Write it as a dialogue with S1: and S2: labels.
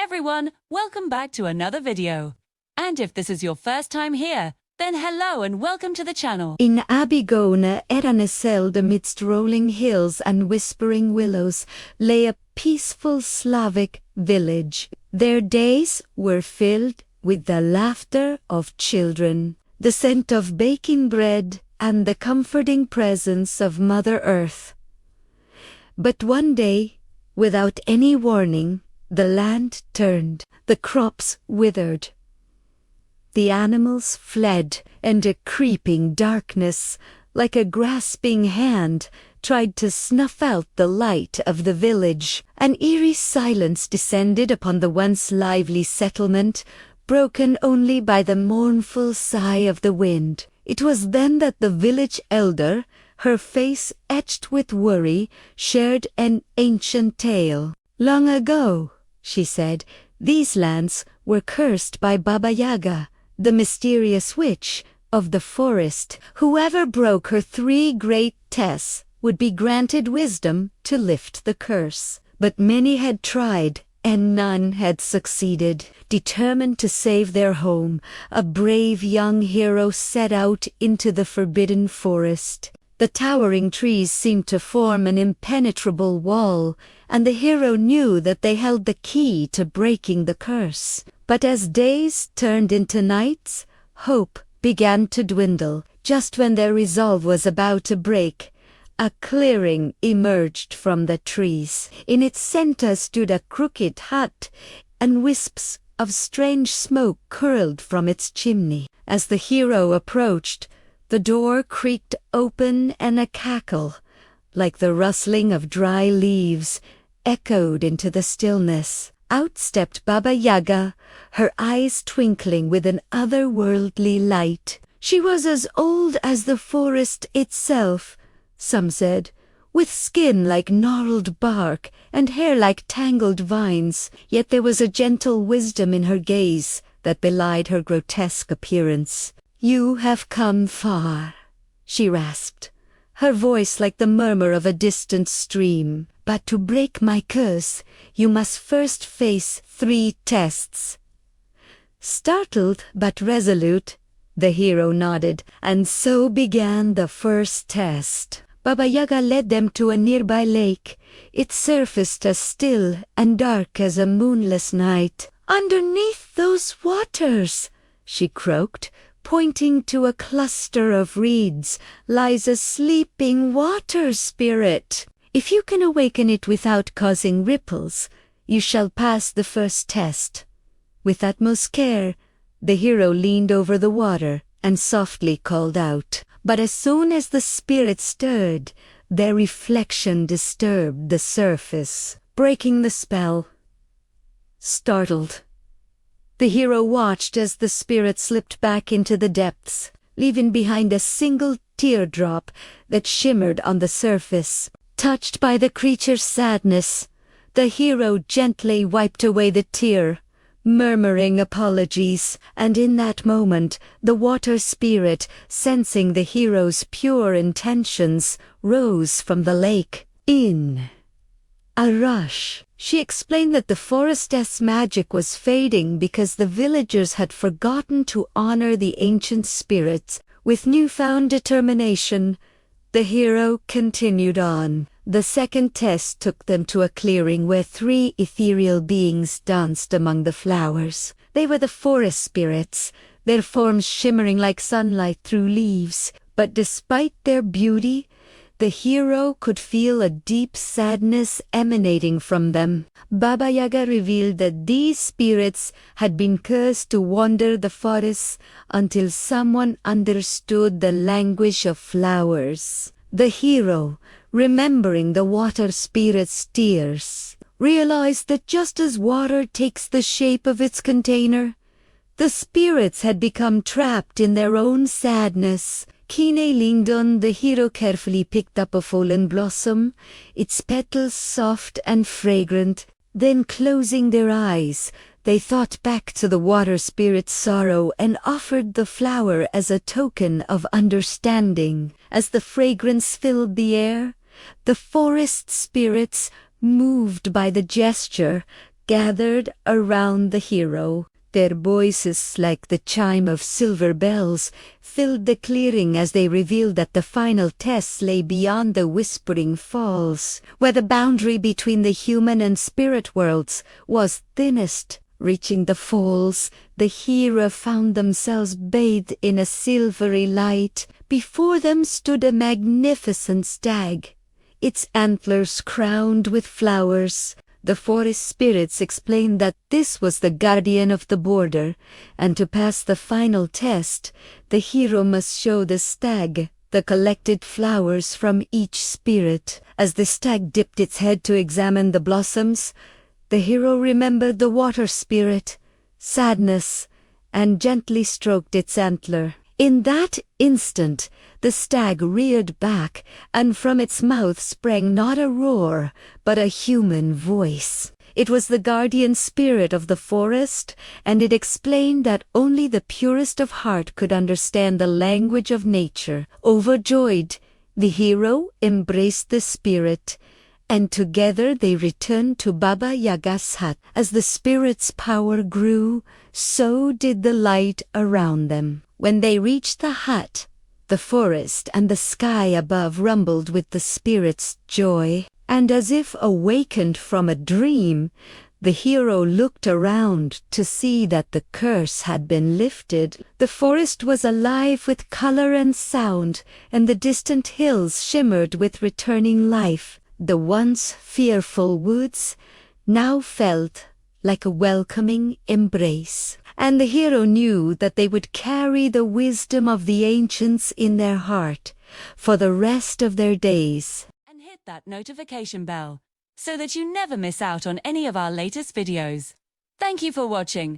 S1: everyone, welcome back to another video. And if this is your first time here, then hello and welcome to the channel.
S2: In Abigona, Eraneseld, amidst rolling hills and whispering willows, lay a peaceful Slavic village. Their days were filled with the laughter of children, the scent of baking bread, and the comforting presence of Mother Earth. But one day, without any warning, the land turned, the crops withered. The animals fled, and a creeping darkness, like a grasping hand, tried to snuff out the light of the village. An eerie silence descended upon the once lively settlement, broken only by the mournful sigh of the wind. It was then that the village elder, her face etched with worry, shared an ancient tale. "Long ago," she said, "these lands were cursed by Baba Yaga, the mysterious witch of the forest. Whoever broke her 3 great tests would be granted wisdom to lift the curse. But many had tried, and none had succeeded. Determined to save their home, a brave young hero set out into the forbidden forest. The towering trees seemed to form an impenetrable wall, and the hero knew that they held the key to breaking the curse. But as days turned into nights, hope began to dwindle. Just when their resolve was about to break, a clearing emerged from the trees. In its center stood a crooked hut, and wisps of strange smoke curled from its chimney. As the hero approached, the door creaked open, and a cackle, like the rustling of dry leaves, echoed into the stillness. Out stepped Baba Yaga, her eyes twinkling with an otherworldly light. She was as old as the forest itself, some said, with skin like gnarled bark and hair like tangled vines, yet there was a gentle wisdom in her gaze that belied her grotesque appearance. "You have come far," she rasped, her voice like the murmur of a distant stream. "But to break my curse, you must first face 3 tests." Startled but resolute, the hero nodded, and so began the first test. Baba Yaga led them to a nearby lake, its surface as still and dark as a moonless night. "Underneath those waters," she croaked, pointing to a cluster of reeds, "lies a sleeping water spirit. If you can awaken it without causing ripples, you shall pass the first test." With utmost care, the hero leaned over the water and softly called out. But as soon as the spirit stirred, their reflection disturbed the surface, breaking the spell. Startled, the hero watched as the spirit slipped back into the depths, leaving behind a single teardrop that shimmered on the surface. Touched by the creature's sadness, the hero gently wiped away the tear, murmuring apologies, and in that moment, the water spirit, sensing the hero's pure intentions, rose from the lake. In a rush, she explained that the forest's magic was fading because the villagers had forgotten to honor the ancient spirits. With newfound determination, the hero continued on. The second test took them to a clearing where 3 ethereal beings danced among the flowers. They were the forest spirits, their forms shimmering like sunlight through leaves. But despite their beauty, the hero could feel a deep sadness emanating from them. Baba Yaga revealed that these spirits had been cursed to wander the forests until someone understood the language of flowers. The hero, remembering the water spirit's tears, realized that just as water takes the shape of its container, the spirits had become trapped in their own sadness. Keenly leaned on, the hero carefully picked up a fallen blossom, its petals soft and fragrant. Then closing their eyes, they thought back to the water spirit's sorrow and offered the flower as a token of understanding. As the fragrance filled the air, the forest spirits, moved by the gesture, gathered around the hero. Their voices, like the chime of silver bells, filled the clearing as they revealed that the final test lay beyond the whispering falls, where the boundary between the human and spirit worlds was thinnest. Reaching the falls, the hero found themselves bathed in a silvery light. Before them stood a magnificent stag, its antlers crowned with flowers. The forest spirits explained that this was the guardian of the border, and to pass the final test, the hero must show the stag the collected flowers from each spirit. As the stag dipped its head to examine the blossoms, the hero remembered the water spirit, sadness, and gently stroked its antler. In that instant, the stag reared back, and from its mouth sprang not a roar, but a human voice. It was the guardian spirit of the forest, and it explained that only the purest of heart could understand the language of nature. Overjoyed, the hero embraced the spirit, and together they returned to Baba Yaga's hut. As the spirit's power grew, so did the light around them. When they reached the hut, the forest and the sky above rumbled with the spirit's joy, and as if awakened from a dream, the hero looked around to see that the curse had been lifted. The forest was alive with color and sound, and the distant hills shimmered with returning life. The once fearful woods now felt like a welcoming embrace, and the hero knew that they would carry the wisdom of the ancients in their heart for the rest of their days.
S1: And hit that notification bell so that you never miss out on any of our latest videos. Thank you for watching.